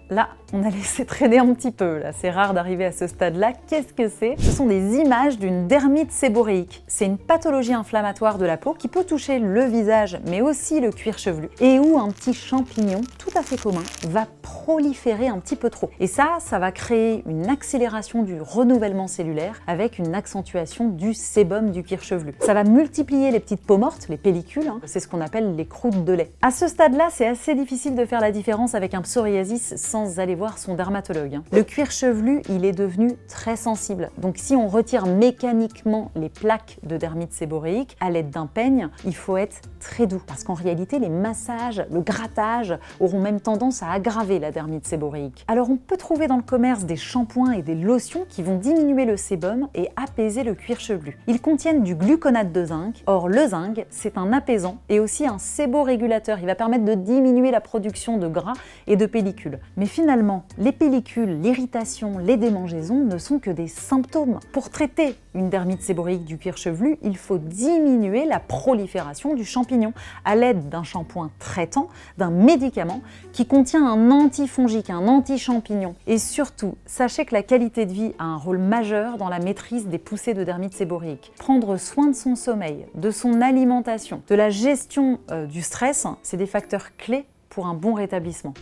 là, on a laissé traîner un petit peu, là. C'est rare d'arriver à ce stade-là. Qu'est-ce que c'est? Ce sont des images d'une dermite séboréique. C'est une pathologie inflammatoire de la peau qui peut toucher le visage, mais aussi le cuir chevelu, et où un petit champignon tout à fait commun va proliférer un petit peu trop. Et ça va créer une accélération du renouvellement cellulaire avec une accentuation du sébum du cuir chevelu. Ça va multiplier les petites peaux mortes, les pellicules, c'est ce qu'on appelle les croûtes de lait. À ce stade-là, c'est assez difficile de faire la différence avec un psoriasis sans aller voir son dermatologue. Le cuir chevelu, il est devenu très sensible. Donc si on retire mécaniquement les plaques de dermite séboréique à l'aide d'un peigne, il faut être très doux. Parce qu'en réalité, les massages, le grattage auront même tendance à aggraver la dermite séboréique. Alors on peut trouver dans le commerce des shampoings et des lotions qui vont diminuer le sébum et apaiser le cuir chevelu. Ils contiennent du gluconate de zinc. Or le zinc, c'est un apaisant et aussi un séborégulateur. Il va permettre de diminuer la production de gras et de pellicules. Mais finalement, les pellicules, l'irritation, les démangeaisons ne sont que des symptômes. Pour traiter une dermite séboréique du cuir chevelu, il faut diminuer la prolifération du champignon à l'aide d'un shampoing traitant, d'un médicament qui contient un antifongique, un anti-champignon. Et surtout, sachez que la qualité de vie a un rôle majeur dans la maîtrise des poussées de dermite séboréique. Prendre soin de son sommeil, de son alimentation, de la gestion du stress, c'est des facteurs clés pour un bon rétablissement.